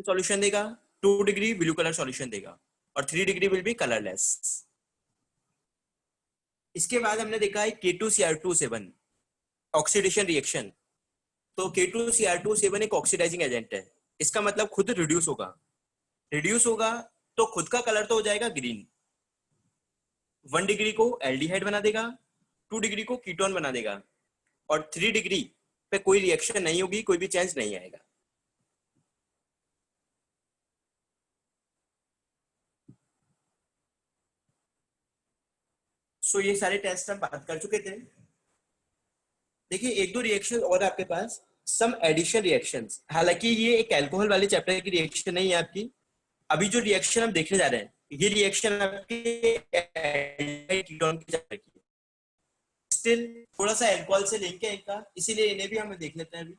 Solution देगा, 2 degree blue colour solution देगा, और 3 डिग्री विल बी कलरलेस। इसके बाद हमने देखा है K2Cr2O7 ऑक्सीडेशन रिएक्शन। तो K2Cr2O7 एक ऑक्सीडाइजिंग एजेंट है, इसका मतलब खुद रिड्यूस होगा। रिड्यूस होगा तो खुद का कलर तो हो जाएगा ग्रीन। 1 डिग्री को एल्डिहाइड बना देगा, 2 डिग्री को कीटोन बना देगा, और 3 डिग्री पे कोई रिएक्शन नहीं होगी, कोई भी चेंज नहीं आएगा। सो ये सारे टेस्ट हम बात कर चुके थे। देखिए एक दो रिएक्शन और आपके पास, सम एडिशन रिएक्शंस। हालांकि ये एक अल्कोहल वाले चैप्टर की रिएक्शन नहीं है आपकी। अभी जो रिएक्शन हम देखने जा रहे हैं, ये रिएक्शन आपके कीटोन की चैप्टर की है। स्टिल थोड़ा सा अल्कोहल से लिंक है इनका, इसीलिए इन्हें भी हम देख लेते हैं अभी।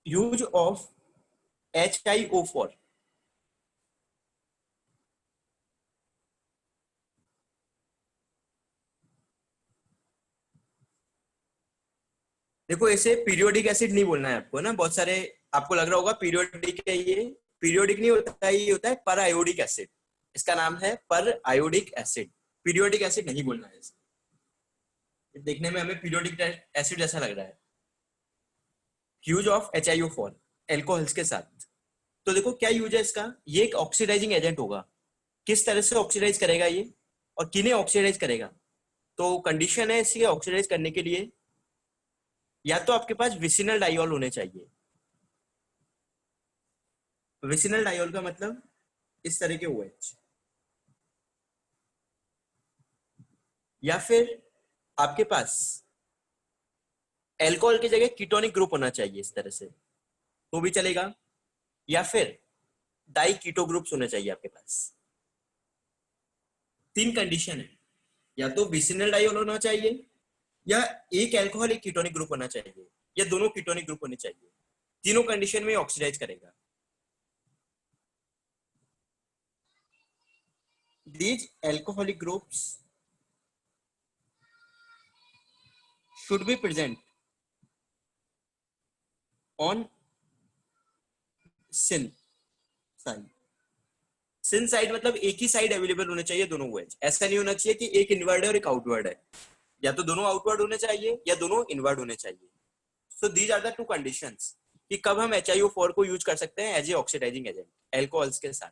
Use of HiO4। देखो इसे पीरियोडिक एसिड नहीं बोलना है आपको ना, बहुत सारे आपको लग रहा होगा पीरियोडिक है ये। पीरियोडिक नहीं होता है, ये होता है पर आयोडिक एसिड। इसका नाम है पर आयोडिक एसिड, पीरियोडिक एसिड नहीं बोलना है इसे। देखने में हमें पीरियोडिक एसिड जैसा लग रहा है। यूज ऑफ HiO4 एल्कोहल्स के साथ। तो देखो क्या यूज है इसका, ये एक ऑक्सीडाइजिंग एजेंट होगा। किस तरह से ऑक्सीडाइज करेगा ये, और किन्हें ऑक्सीडाइज करेगा? तो कंडीशन है इसके ऑक्सीडाइज करने के लिए, या तो आपके पास विसिनल डाइऑल होने चाहिए। विसिनल डाइऑल का मतलब इस तरह के OH, या फिर आपके पास एल्कोहल की जगह कीटोनिक ग्रुप होना चाहिए इस तरह से, तो भी चलेगा। या फिर डाई कीटो ग्रुप्स होने चाहिए आपके पास। 3 कंडीशन है, या तो विसिनल डाइऑल होना चाहिए, या एक एल्कोहल एक कीटोनिक ग्रुप होना चाहिए, या दोनों कीटोनिक ग्रुप होने चाहिए। तीनों कंडीशन में ऑक्सीडाइज करेगा। These alcoholic groups should be present on syn side। Syn side मतलब एक ही साइड अवेलेबल होने चाहिए दोनों OH। ऐसा नहीं होना चाहिए कि एक इनवर्ड है और एक आउटवर्ड है, या तो दोनों आउटवर्ड होने चाहिए या दोनों इनवर्ड होने चाहिए। So these are the 2 conditions कि कब हम HiO4 को यूज कर सकते हैं as a oxidizing agent alcohols के साथ।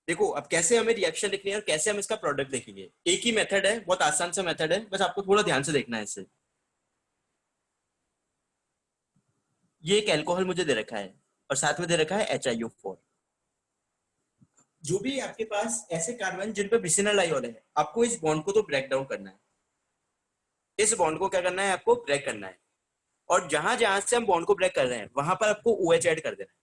देखो अब कैसे हमें रिएक्शन लिखनी है और कैसे हम इसका प्रोडक्ट देखेंगे। एक ही मेथड है, बहुत आसान सा मेथड है, बस आपको थोड़ा ध्यान से देखना है इसे। ये एक एल्कोहल मुझे दे रखा है और साथ में दे रखा है HiO4। जो भी आपके पास ऐसे कार्बन जिन पे विसिनल डाइऑल है, आपको इस बॉन्ड को तो ब्रेक डाउन करना है। इस बॉन्ड को क्या करना है, आपको ब्रेक करना है। और जहां जहां से हम बॉन्ड को ब्रेक कर रहे हैं वहां पर आपको OH ऐड कर देना है।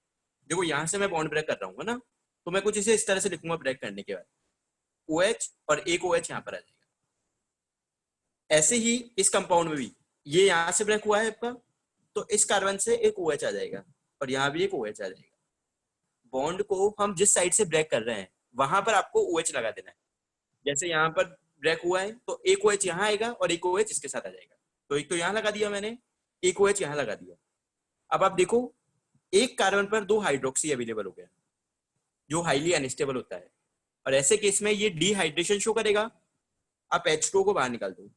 देखो यहां से मैं बॉन्ड ब्रेक कर रहा हूँ ना, तो मैं कुछ इसे इस तरह से लिखूंगा ब्रेक करने के बाद, OH और एक OH यहाँ पर आ जाएगा। ऐसे ही इस कंपाउंड में भी ये यहाँ से ब्रेक हुआ है आपका, तो इस कार्बन से एक OH आ जाएगा और यहाँ भी एक OH आ जाएगा। बॉन्ड को हम जिस साइड से ब्रेक कर रहे हैं वहां पर आपको OH लगा देना है। जैसे यहाँ पर ब्रेक हुआ है तो एक OH यहाँ आएगा और एक OH इसके साथ आ जाएगा। तो एक तो यहाँ लगा दिया मैंने, एक OH यहाँ लगा दिया। अब आप देखो एक कार्बन पर 2 हाइड्रोक्सी अवेलेबल हो गया, जो हाईली अनस्टेबल होता है, और ऐसे केस में ये डिहाइड्रेशन शो करेगा। आप H2O को बाहर निकाल दो,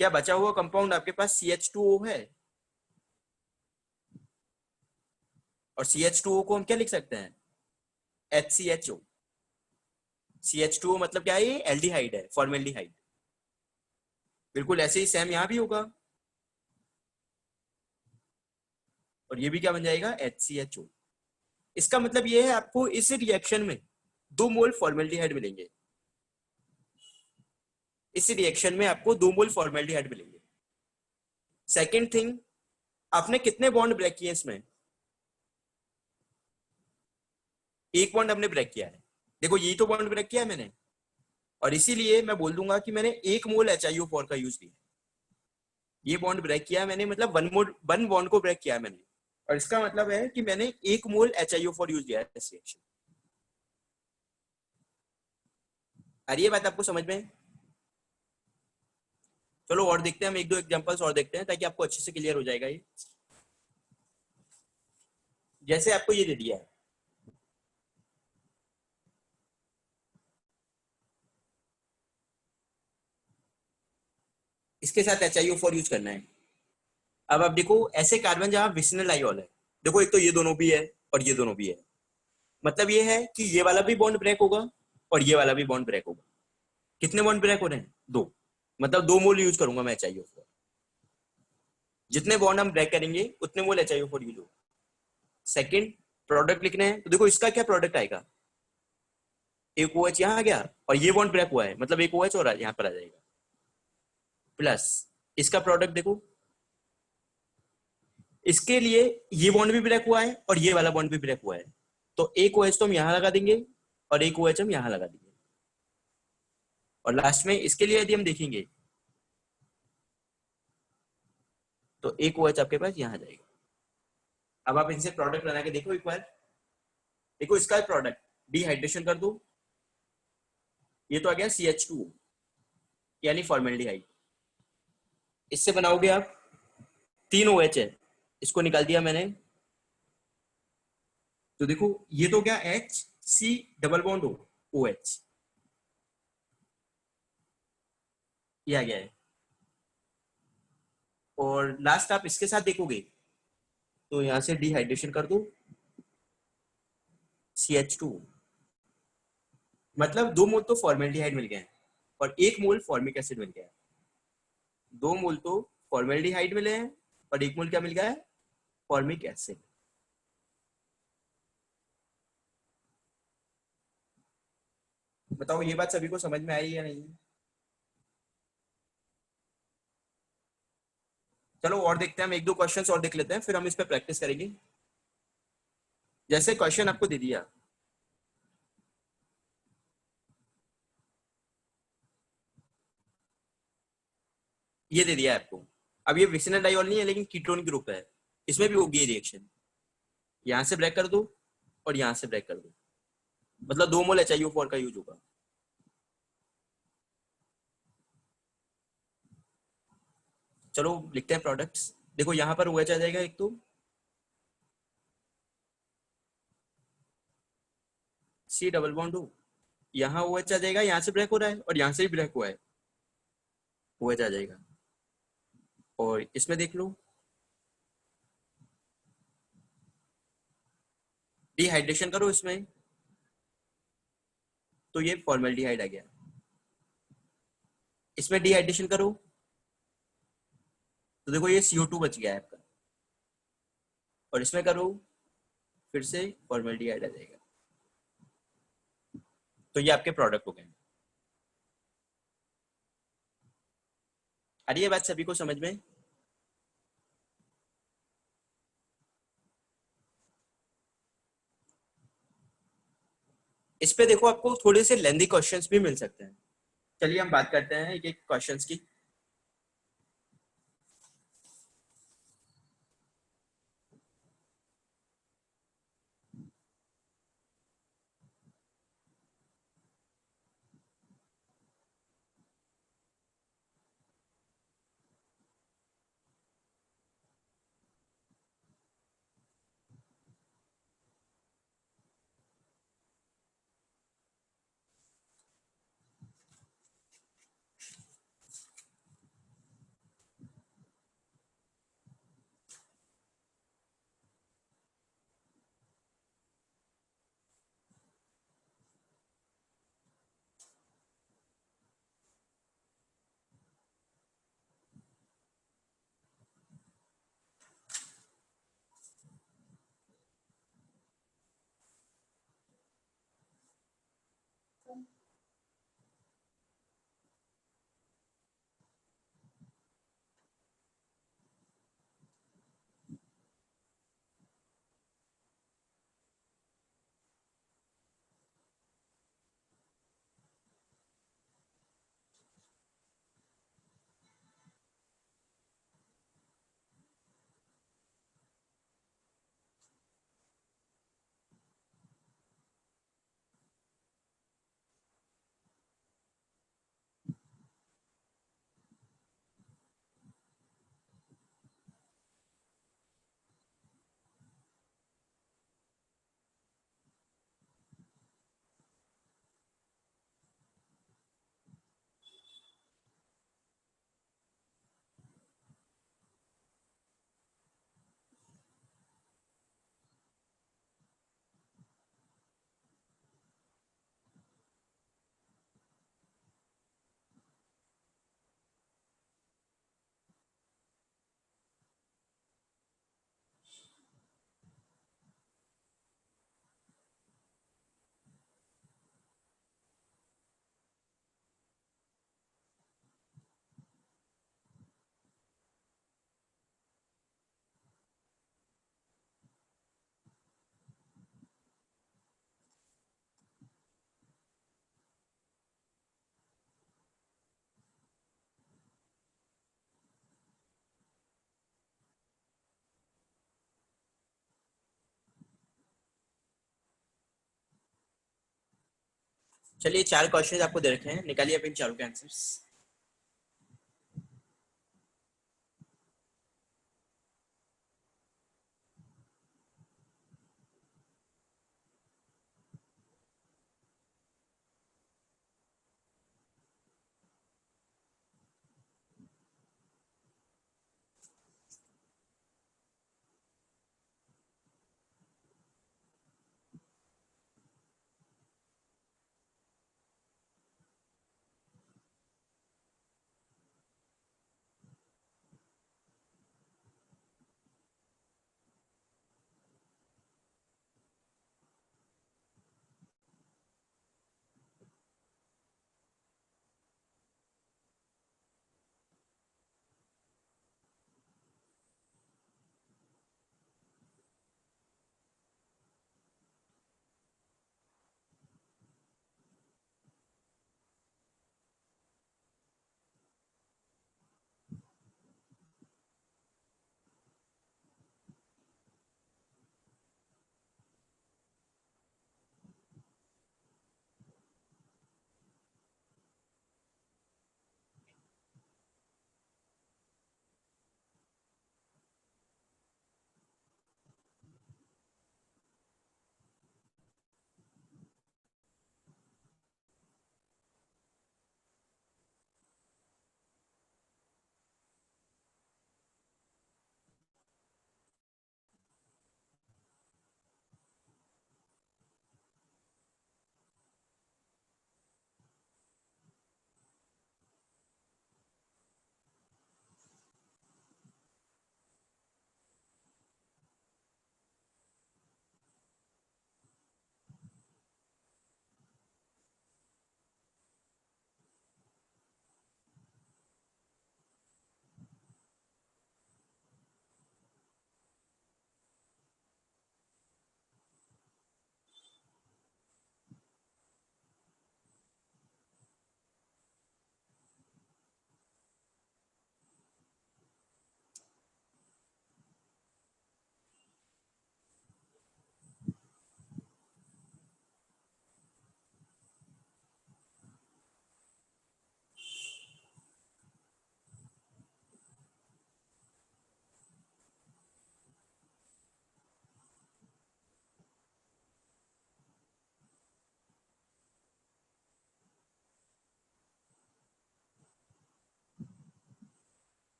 क्या बचा हुआ कंपाउंड आपके पास CH2O है, और CH2O को हम क्या लिख सकते हैं, HCHO। CH2O मतलब क्या है, ये एल्डिहाइड है, फॉर्मेल्डिहाइड। बिल्कुल ऐसे ही सेम यहाँ भी होगा, और ये भी क्या बन जाएगा, HCHO। इसका मतलब ये है आपको इस रिएक्शन में 2 मोल फॉर्मेल्डिहाइड मिलेंगे। इस रिएक्शन में आपको 2 मोल फॉर्मेल्डिहाइड मिलेंगे। सेकेंड थिंग, आपने कितने बॉन्ड ब्रेक किए इसमें, एक बॉन्ड हमने ब्रेक किया है। देखो यही तो बॉन्ड ब्रेक किया है मैंने, और इसीलिए मैं बोल दूंगा कि मैंने 1 मोल HiO4 का यूज किया। ये बॉन्ड ब्रेक किया मैंने, मतलब 1 बॉन्ड को ब्रेक किया मैंने, और इसका मतलब है कि मैंने 1 मोल HiO4 यूज किया है इस रिएक्शन। आ रही है बात आपको समझ में? चलो और देखते हैं, हम एक दो एग्जांपल्स और देखते हैं ताकि आपको अच्छे से क्लियर हो जाएगा ये। जैसे आपको ये दे दिया है, इसके साथ HiO4 यूज करना है। अब आप देखो ऐसे कार्बन जहां विसिनल आयोल है, देखो एक तो ये दोनों भी है और ये दोनों भी है, मतलब ये है कि ये वाला भी बॉन्ड ब्रेक होगा और ये वाला भी बॉन्ड ब्रेक होगा। कितने बॉन्ड ब्रेक हो रहे हैं? दो, मतलब 2 मोल यूज करूंगा मैं HiO4। जितने बॉन्ड हम ब्रेक करेंगे उतने मोल HiO4 यूज होगा। सेकंड, प्रोडक्ट लिखने हैं तो देखो इसका क्या प्रोडक्ट आएगा, एक OH यहाँ आ गया और ये बॉन्ड ब्रेक हुआ है, मतलब एक OH और यहाँ पर आ जाएगा, प्लस इसका प्रोडक्ट देखो, इसके लिए ये बॉन्ड भी ब्रेक हुआ है और ये वाला बॉन्ड भी ब्रेक हुआ है, तो एक OH तो हम यहाँ लगा देंगे और एक OH हम यहाँ लगा देंगे, और लास्ट में इसके लिए यदि हम देखेंगे तो एक OH आपके पास यहाँ जाएगा। अब आप इनसे प्रोडक्ट बना के देखो एक बार। देखो इसका प्रोडक्ट डिहाइड्रेशन कर दो, ये तो आ गया CH2 यानी फॉर्मेल्डिहाइड। इससे बनाओगे आप 3 OH है, इसको निकाल दिया मैंने, तो देखो ये तो क्या HC डबल बॉन्ड OH, ये आ गया है। और लास्ट आप इसके साथ देखोगे तो यहां से डिहाइड्रेशन कर दो CH2, मतलब 2 मोल तो फॉर्मेल्डिहाइड मिल गए हैं और 1 मोल फॉर्मिक एसिड मिल गया है। 2 मोल तो फॉर्मेल्डिहाइड मिले हैं और 1 मोल क्या मिल गया है? Formic acid. बताओ ये बात सभी को समझ में आई या नहीं? चलो और देखते हैं, हम एक दो क्वेश्चंस और देख लेते हैं, फिर हम इस पर प्रैक्टिस करेंगे। जैसे क्वेश्चन आपको दे दिया, ये दे दिया है आपको, अब ये विसिनल डाइऑल नहीं है लेकिन कीटोन ग्रुप है, इसमें भी होगी ये रिएक्शन, यहां से ब्रेक कर दो और यहां से ब्रेक कर दो, मतलब 2 मोल HiO4 का यूज होगा। चलो लिखते हैं प्रोडक्ट्स। देखो यहाँ पर OH आ जाएगा एक तो, C डबल बॉन्ड O, यहाँ OH आ जाएगा, यहाँ से ब्रेक हो रहा है और यहाँ से भी ब्रेक हुआ है, OH आ जाएगा। और इसमें देख लो डिहाइड्रेशन करो इसमें, तो ये फॉर्मेल्डिहाइड आ गया। इसमें डिहाइड्रेशन करो तो देखो ये CO2 बच गया है आपका, और इसमें करो फिर से फॉर्मेल्डिहाइड आ जाएगा, तो ये आपके प्रोडक्ट हो गए। अरे ये बात सभी को समझ में? इस पे देखो आपको थोड़े से लेंदी क्वेश्चंस भी मिल सकते हैं। चलिए हम बात करते हैं एक एक क्वेश्चंस की। चलिए 4 क्वेश्चन आपको दे रखे हैं, निकालिए आप इन चारों के आंसर्स।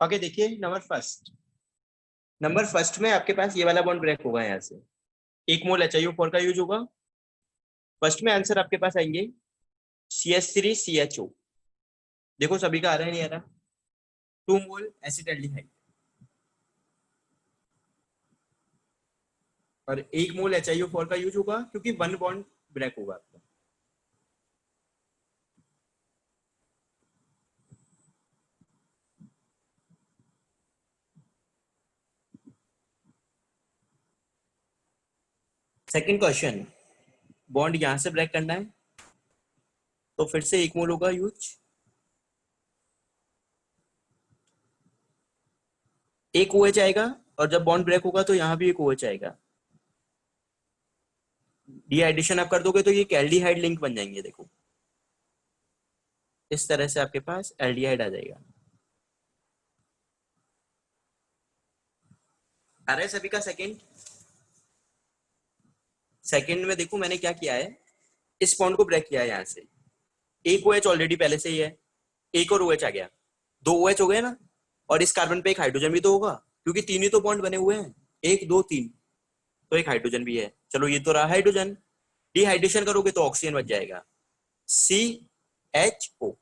ओके, देखिए नंबर फर्स्ट में आपके पास ये वाला बॉन्ड ब्रेक होगा यहाँ से, 1 मोल HiO4 का यूज होगा। फर्स्ट में आंसर आपके पास आएंगे CH3CHO। देखो सभी का आ रहा है, नहीं आ रहा। 2 मोल एसिटाल्डिहाइड और 1 मोल HiO4 का यूज होगा, क्योंकि 1 बॉन्ड ब्रेक होगा आपका। सेकंड क्वेश्चन, बॉन्ड यहां से ब्रेक करना है तो फिर से एक मोल होगा यूज, एक OH आएगा, और जब बॉन्ड ब्रेक होगा तो यहाँ भी एक OH आएगा। डीहाइड्रेशन आप कर दोगे तो ये एल्डिहाइड लिंक बन जाएंगे। देखो इस तरह से आपके पास एल्डिहाइड आ जाएगा। आ रहा है सभी का सेकंड? सेकंड में देखो मैंने क्या किया है, इस बॉन्ड को ब्रेक किया है यहाँ से, एक OH ऑलरेडी पहले से ही है, एक और OH आ गया, दो OH हो गए ना, और इस कार्बन पे एक हाइड्रोजन भी तो होगा, क्योंकि तीन ही तो बॉन्ड बने हुए हैं, एक दो तीन, तो एक हाइड्रोजन भी है। चलो ये तो रहा हाइड्रोजन, डिहाइड्रेशन करोगे तो ऑक्सीजन बच जाएगा, CHO,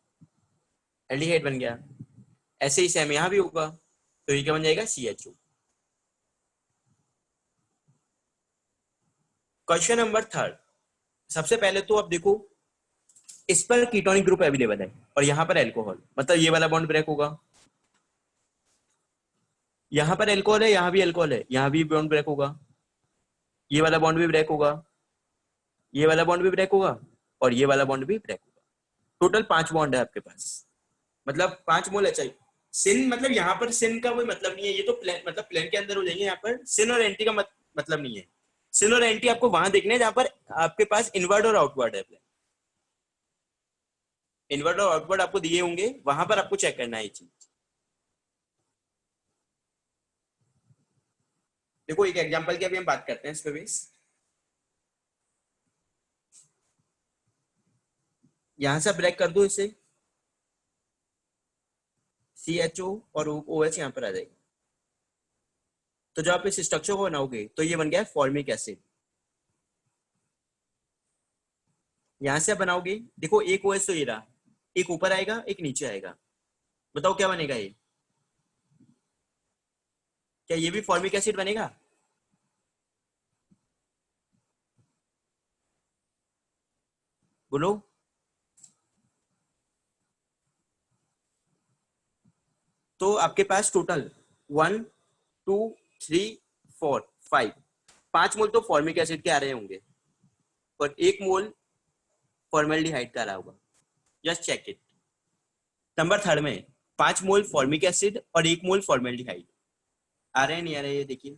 एल्डिहाइड बन गया। ऐसे ही सेम यहाँ भी होगा, तो ये क्या बन जाएगा, CHO। क्वेश्चन नंबर थर्ड, सबसे पहले तो अब देखो इस पर कीटोनिक ग्रुप अवेलेबल है और यहाँ पर एल्कोहल, मतलब ये वाला बॉन्ड ब्रेक होगा, यहाँ पर एल्कोहल है, यहाँ भी एल्कोहल है, यहाँ भी बॉन्ड ब्रेक होगा, ये वाला बॉन्ड भी ब्रेक होगा, ये वाला बॉन्ड भी ब्रेक होगा, और ये वाला बॉन्ड भी ब्रेक होगा। टोटल 5 बॉन्ड है आपके पास, मतलब 5 मोल एच आई। सिन मतलब यहाँ पर सिन का कोई मतलब नहीं है, ये तो प्लेन मतलब प्लेन के अंदर हो जाएंगे। यहाँ पर सिन और एंटी का मतलब नहीं है। सिन और एंटी आपको वहां देखने हैं जहां पर आपके पास इनवर्ड और आउटवर्ड है। इनवर्ड और आउटवर्ड आपको दिए होंगे, वहां पर आपको चेक करना है ये चीज। देखो एक एग्जांपल की अभी हम बात करते हैं इस पे बेस। यहां से ब्रेक कर दो इसे, CHO और OH यहाँ पर आ जाएगा। तो जब आप इस स्ट्रक्चर को बनाओगे तो ये बन गया फॉर्मिक एसिड। यहां से आप बनाओगे, देखो एक OH तो ये रहा, एक ऊपर आएगा एक नीचे आएगा, बताओ क्या बनेगा ये, क्या ये भी फॉर्मिक एसिड बनेगा? बोलो। तो आपके पास टोटल 1 2 3 4 5 5 मोल तो फॉर्मिक एसिड के आ रहे होंगे, और एक मोल फॉर्मेल्डिहाइड का आ रहा होगा। Just check it. Number third में 5 मोल फॉर्मिक एसिड और एक मोल फॉर्मेल्डिहाइड आ रहे हैं, नहीं आ रहे, ये देखिए।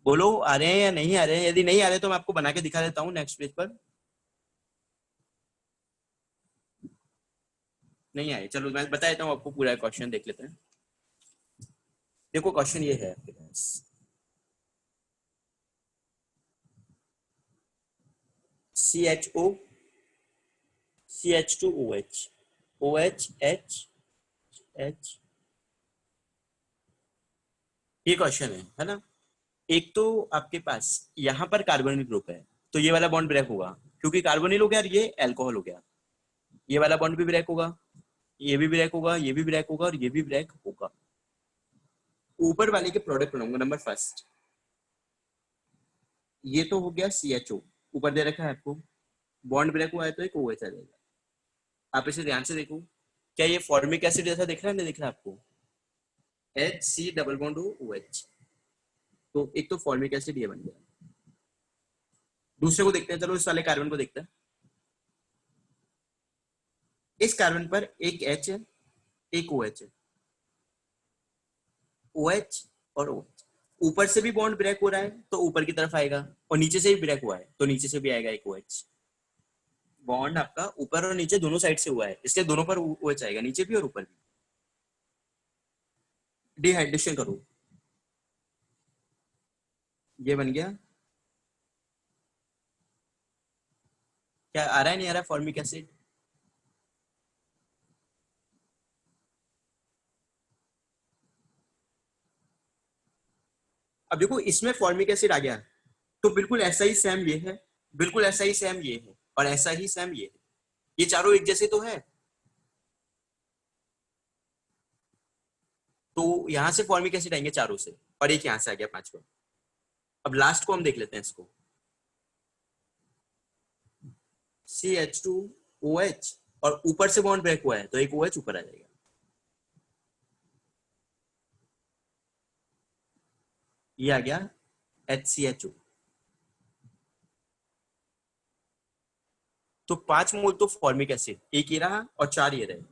बोलो आ रहे हैं या नहीं आ रहे हैं? यदि नहीं आ रहे तो मैं आपको बना के दिखा देता हूँ नेक्स्ट पेज पर। नहीं आए, चलो मैं बता देता हूँ आपको, पूरा क्वेश्चन देख लेते हैं। देखो क्वेश्चन ये है आपके पास, CHO CH2OH OH H H, ये क्वेश्चन है ना। एक तो आपके पास यहाँ पर कार्बोनिल ग्रुप है, तो ये वाला बॉन्ड ब्रेक होगा, क्योंकि कार्बोनिल हो गया और ये अल्कोहल हो गया। ये वाला बॉन्ड भी ब्रेक होगा, ये भी ब्रेक होगा, ये भी ब्रेक होगा, और ये भी ब्रेक होगा। ऊपर वाले के प्रोडक्ट बनाऊंगा। नंबर फर्स्ट, ये तो हो गया CHO, ऊपर दे रखा है आपको, बॉन्ड ब्रेक हुआ है तो एक OH आ जाएगा। आप इसे ध्यान से देखो, क्या ये फॉर्मिक एसिड जैसा दिख रहा है, नहीं दिख रहा आपको? HC डबल बॉन्ड OH, तो एक तो फॉर्मिक एसिड ये बन गया। दूसरे को देखते हैं, चलो इस वाले कार्बन को देखते हैं। इस कार्बन पर एक H है, एक OH है, OH और OH। ऊपर से भी बॉन्ड ब्रेक हो रहा है तो ऊपर की तरफ आएगा, और नीचे से भी ब्रेक हुआ है तो नीचे से भी आएगा एक OH। बॉन्ड आपका ऊपर और नीचे दोनों साइड से हुआ है, इसलिए दोनों पर OH आएगा, नीचे भी और ऊपर भी। डिहाइड्रेशन करो, ये बन गया। क्या आ रहा है, नहीं आ रहा फॉर्मिक एसिड? अब देखो इसमें फॉर्मिक एसिड आ गया, तो बिल्कुल ऐसा ही सेम ये है, बिल्कुल ऐसा ही सेम ये है, और ऐसा ही सेम ये है। ये चारों एक जैसे तो है, तो यहां से फॉर्मिक एसिड आएंगे चारों से, और एक यहां से आ गया पांचवा। अब लास्ट को हम देख लेते हैं इसको, CH2OH, और ऊपर से बॉन्ड ब्रेक हुआ है तो एक OH ऊपर आ जाएगा। ये आ गया HCHO। तो 5 मोल तो फॉर्मिक एसिड एक ही रहा और 4 ये रहे,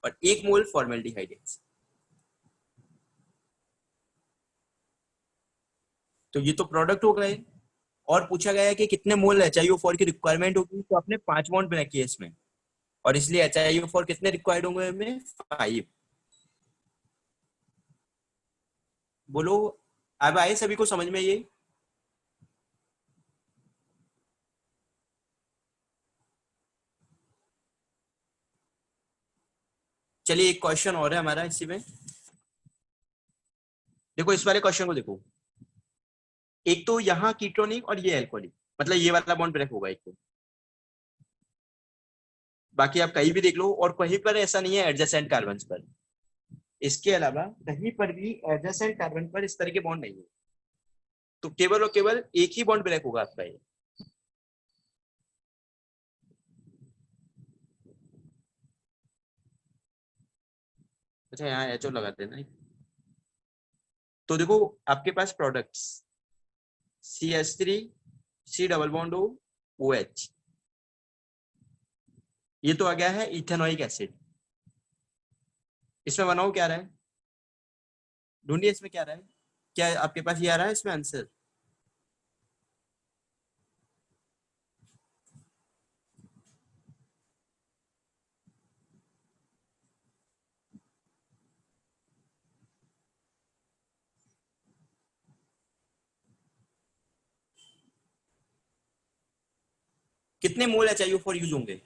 और 1 मोल फॉर्मेल्डिहाइड। तो ये तो प्रोडक्ट हो गए। और पूछा गया है कि कितने मोल HiO4 की रिक्वायरमेंट होगी, तो आपने 5 बॉन्ड बना किए इसमें, और इसलिए HiO4 कितने रिक्वायर्ड होंगे हमें, 5। बोलो, अब आए सभी को समझ में ये? चलिए एक क्वेश्चन और है हमारा इसी में। देखो इस वाले क्वेश्चन को देखो, एक तो यहाँ कीटोनिक और ये एल्कोहलिक, मतलब ये वाला बॉन्ड ब्रेक होगा एक तो। बाकी आप कहीं भी देख लो, और कहीं पर ऐसा नहीं है एडजेसेंट कार्बन पर। इसके अलावा कहीं पर भी एडजेसेंट कार्बन पर इस तरह के बॉन्ड नहीं है। तो केवल और केवल एक ही बॉन्ड ब्रेक होगा आपका ये। अच्छा यहाँ HO लगा देना। तो देखो आपके पास products CH3 C double bond OH, ये तो आ गया है इथेनोइक एसिड। इसमें बनाओ क्या रहा है, ढूंढिए इसमें क्या रहा है। क्या आपके पास ये आ रहा है इसमें आंसर? कितने मोल HiO4 यूज होंगे?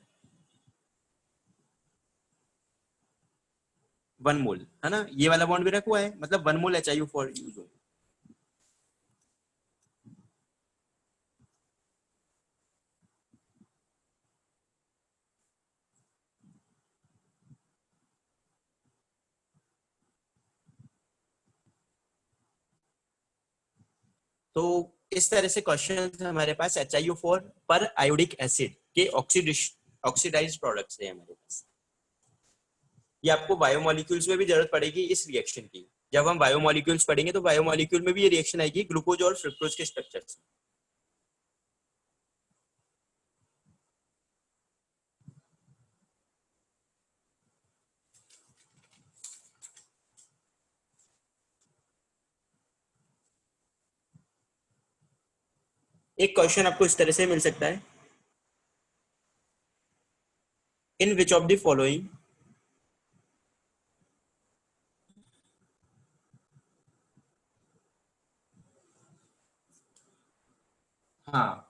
1 मोल है ना, ये वाला बॉन्ड भी रखा हुआ है, मतलब 1 मोल HiO4 यूज होंगे। तो इस तरह से क्वेश्चन हमारे पास HiO4 पर आयोडिक एसिड के ऑक्सीडाइज प्रोडक्ट्स है हमारे पास। ये आपको बायोमोलिक्यूल्स में भी जरूरत पड़ेगी इस रिएक्शन की। जब हम बायोमोलिक्यूल्स पढ़ेंगे तो बायोमोलिक्यूल में भी ये रिएक्शन आएगी ग्लूकोज और फ्रुक्टोज के स्ट्रक्चर्स। एक क्वेश्चन आपको इस तरह से मिल सकता है, in which of the following हाँ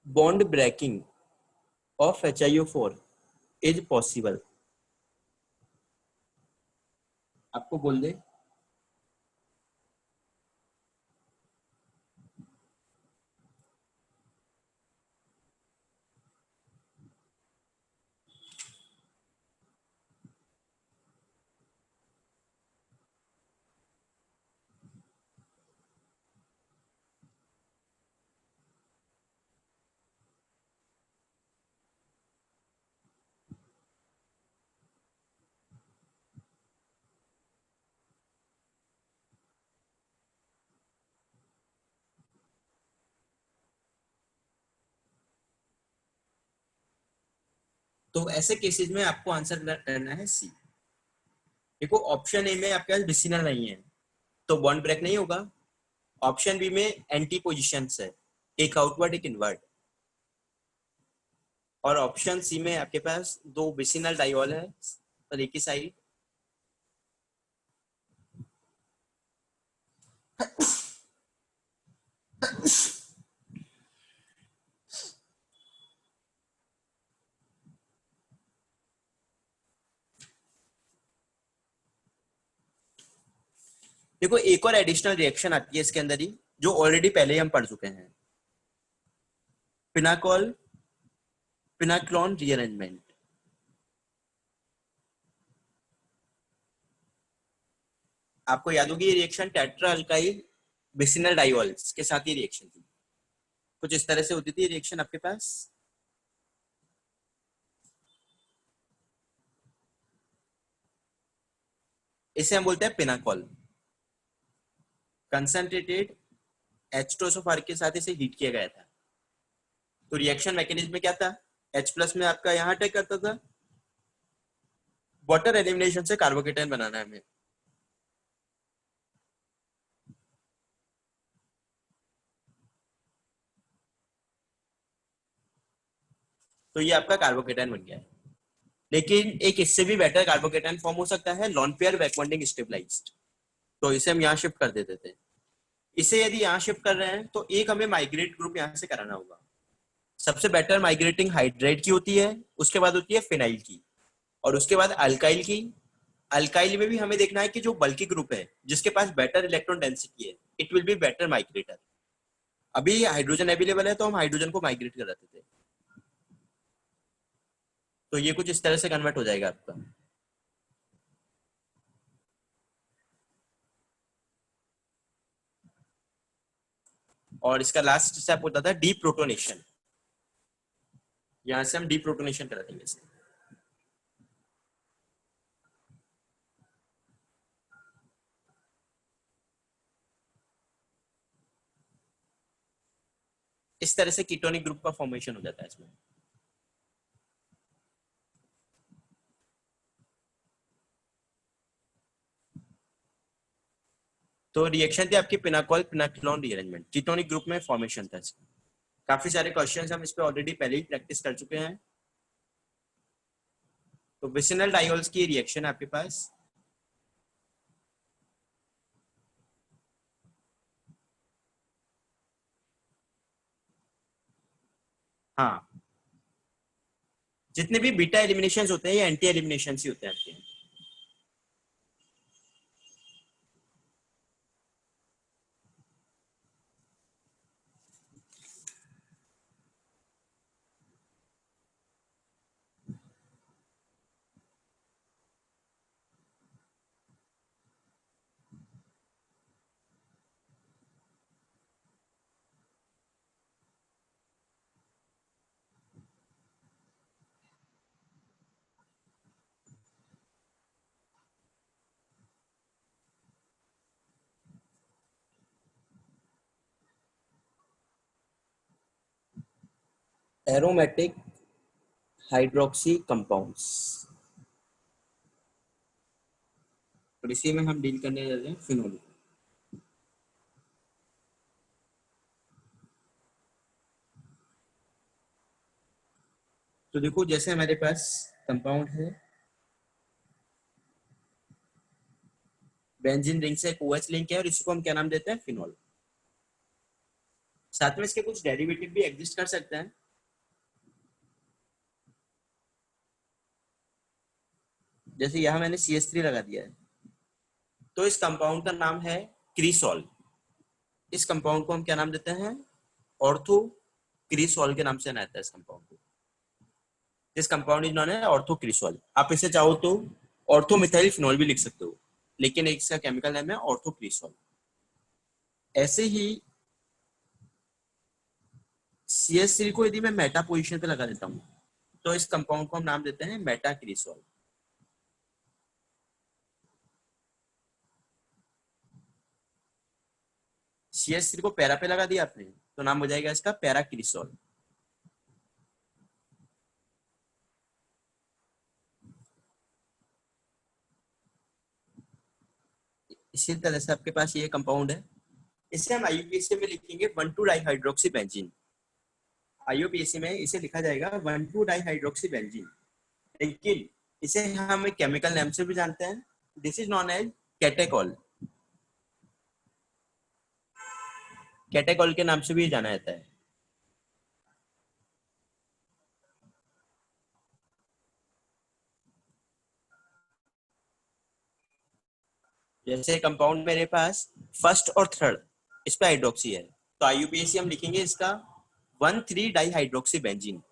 bond breaking of HiO4 is possible. आपको बोल दे, तो ऐसे केसेस में आपको आंसर करना है C। देखो ऑप्शन ए में आपके पास बिसिनल नहीं है तो बॉन्ड ब्रेक नहीं होगा। ऑप्शन बी में एंटी पोजिशंस है, एक आउटवर्ड एक इनवर्ड। और ऑप्शन सी में आपके पास 2 बिसिनल डाइऑल है और एक ही साइड। देखो एक और एडिशनल रिएक्शन आती है इसके अंदर ही, जो ऑलरेडी पहले ही हम पढ़ चुके हैं, पिनाकोल पिनाक्लॉन रीअरेंजमेंट। आपको याद होगी ये रिएक्शन टेट्रा अल्काइल बिसिनल डाइऑल्स के साथ ही रिएक्शन थी। कुछ इस तरह से होती थी रिएक्शन आपके पास। इसे हम बोलते हैं पिनाकॉल। कंसंट्रेटेड H2SO4 के साथ इसे हीट किया गया था। तो रिएक्शन मैकेनिज्म में क्या था, H प्लस में आपका यहाँ अटैक करता था, वाटर एलिमिनेशन से कार्बोकेटाइन बनाना है हमें। तो ये आपका कार्बोकेटाइन बन गया है। लेकिन एक इससे भी बेटर कार्बोकेटाइन फॉर्म हो सकता है, लॉन पेयर बैकबॉन्डिंग स्टेबलाइज्ड। तो इसे हम यहाँ शिफ्ट कर देते थे। इसे यदि यहाँ शिफ्ट कर रहे हैं तो एक हमें माइग्रेट ग्रुप यहाँ से कराना होगा। सबसे बेटर माइग्रेटिंग हाइड्राइड की होती है, उसके बाद होती है फिनाइल की, और उसके बाद अल्काइल की। अल्काइल में भी हमें देखना है कि जो बल्की ग्रुप है जिसके पास बेटर इलेक्ट्रॉन डेंसिटी है, it will be better migrator. अभी हाइड्रोजन अवेलेबल है तो हम हाइड्रोजन को माइग्रेट कराते थे। तो ये कुछ इस तरह से कन्वर्ट हो जाएगा आपका। और इसका लास्ट स्टेप होता था डीप्रोटोनेशन। यहां से हम डीप्रोटोनेशन करा देंगे इसे। इस तरह से कीटोनिक ग्रुप का फॉर्मेशन हो जाता है इसमें। तो रिएक्शन थी आपकी पिनाकोल पिनाकिलोन रीअरेंजमेंट, कीटोनिक ग्रुप में फॉर्मेशन था इसका। काफी सारे क्वेश्चंस हम इस पे ऑलरेडी पहले ही प्रैक्टिस कर चुके हैं। तो विसिनल डायोल्स की रिएक्शन है आपके पास। हाँ, जितने भी बीटा एलिमिनेशन होते हैं ये एंटी एलिमिनेशन ही होते हैं आपके। एरोमेटिक हाइड्रोक्सी कंपाउंड्स, और इसी में हम डील करने जा रहे हैं फिनोल। तो देखो जैसे हमारे पास कंपाउंड है, बेंजीन रिंग से एक OH लिंक है और इसको हम क्या नाम देते हैं, फिनोल। साथ में इसके कुछ डेरिवेटिव भी एग्जिस्ट कर सकते हैं। जैसे यहाँ मैंने CH3 लगा दिया है, तो इस कंपाउंड का नाम है क्रीसॉल। इस कंपाउंड को हम क्या नाम देते हैं, ऑर्थो क्रीसॉल के नाम से जाना जाता है इस कंपाउंड को। This compound is known as ortho cresol. आप इसे चाहो तो ऑर्थो मिथाइल फिनोल भी लिख सकते हो, लेकिन इसका केमिकल नेम है ऑर्थो क्रीसॉल। ऐसे ही CH3 को यदि मैं मेटा पोजीशन पे लगा देता हूँ तो इस कंपाउंड को हम नाम देते हैं मेटा क्रीसॉल। CH3 को पैरा पे लगा दिया आपने तो नाम हो जाएगा इसका पैरा क्रीसॉल। इसी तरह से आपके पास ये कंपाउंड है, इसे हम IUPAC में लिखेंगे 1,2-डाइहाइड्रोक्सी बेंजीन। IUPAC में इसे लिखा जाएगा 1,2-डाइहाइड्रोक्सी बेंजीन। लेकिन इसे हम एक केमिकल नेम से भी जानते हैं, this is known as catechol. Catechol के नाम से भी जाना जाता है। जैसे कंपाउंड मेरे पास फर्स्ट और थर्ड इस पे हाइड्रोक्सी है, तो IUPAC हम लिखेंगे इसका 1,3-डाइहाइड्रोक्सी बेंजीन,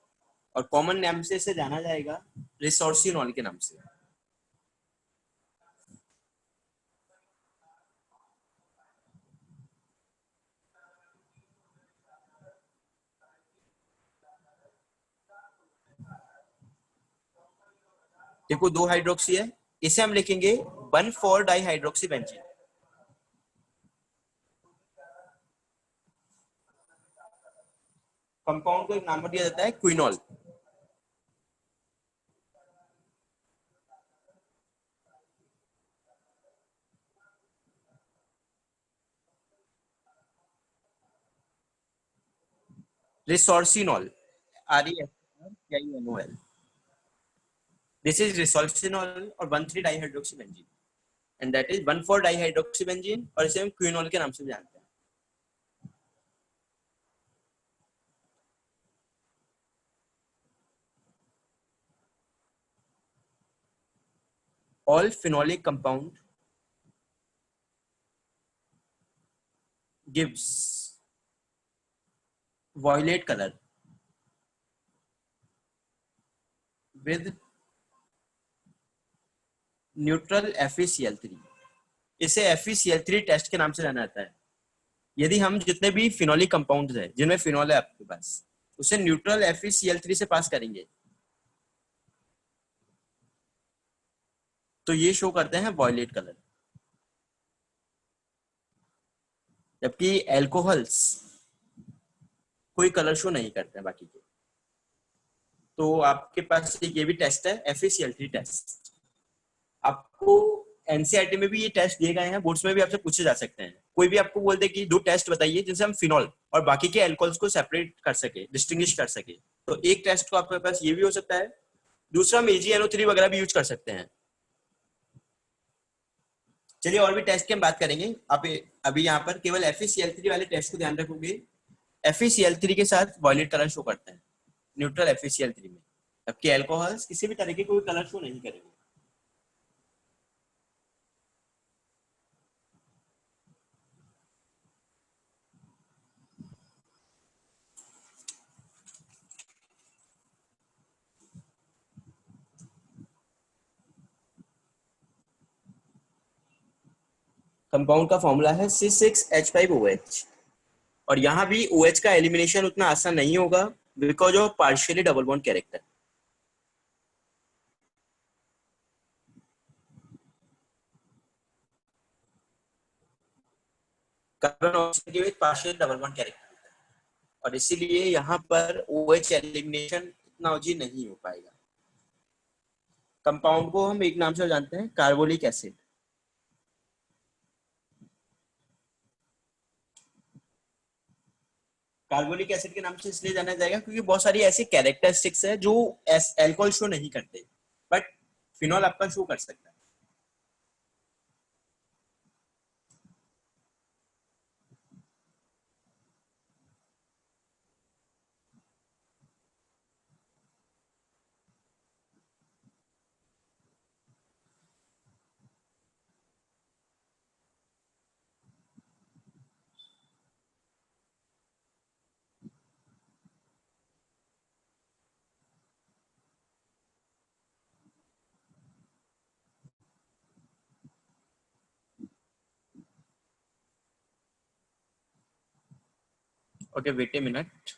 और कॉमन नेम से इसे जाना जाएगा रिसोर्सिनॉल के नाम से। देखो 2 हाइड्रोक्सी है, इसे हम लिखेंगे 1,4 डाइहाइड्रोक्सी बेंजीन। कंपाउंड को एक नाम दिया जाता है quinol. Resorcinol, RESOL। This is resorcinol और 1,3 dihydroxy benzene, and that is 1,4 dihydroxy benzene, और इसे हम क्विनॉल के नाम से जानते हैं। All phenolic compound gives violet color with neutral FeCl3। इसे FeCl3 टेस्ट के नाम से जाना जाता है। यदि हम जितने भी फिनोलिक कंपाउंड्स हैं जिनमें फिनॉल है आपके पास, उसे न्यूट्रल FeCl3 से पास करेंगे तो ये शो करते हैं वॉयलेट कलर। जबकि एल्कोहल्स कोई कलर शो नहीं करते हैं बाकी के। तो आपके पास ये भी टेस्ट है, FeCl3 टेस्ट। आपको एनसीईआरटी में भी ये टेस्ट दिए गए हैं, बोर्ड्स में भी आपसे पूछे जा सकते हैं। कोई भी आपको बोल दे कि 2 टेस्ट बताइए जिनसे हम फिनॉल और बाकी के एल्कोहल्स को सेपरेट कर सके, डिस्टिंग्विश कर सके, तो एक टेस्ट को आपके पास ये भी हो सकता है, दूसरा हम AgNO3 वगैरह भी यूज कर सकते हैं। चलिए और भी टेस्ट की हम बात करेंगे। आप अभी यहाँ पर केवल FeCl3 वाले टेस्ट को ध्यान रखोगे। FeCl3 के साथ वॉयलेट कलर शो करते हैं न्यूट्रल FeCl3 में, जबकि एल्कोहल्स किसी भी तरह के कोई कलर शो नहीं करेंगे। कंपाउंड का फॉर्मूला है C6H5OH, और यहाँ भी OH का एलिमिनेशन उतना आसान नहीं होगा because of partially double bond character. Carbon oxygen के पार्शियल डबल बॉन्ड कैरेक्टर, और इसीलिए यहाँ पर OH एलिमिनेशन इतना ईजी नहीं हो पाएगा। कंपाउंड को हम एक नाम से जानते हैं, कार्बोलिक एसिड। कार्बोलिक एसिड के नाम से इसलिए जाना जाएगा क्योंकि बहुत सारी ऐसी कैरेक्टरिस्टिक्स है जो एल्कोहल शो नहीं करते, बट फिनॉल आपका शो कर सकता है। Okay, wait a minute.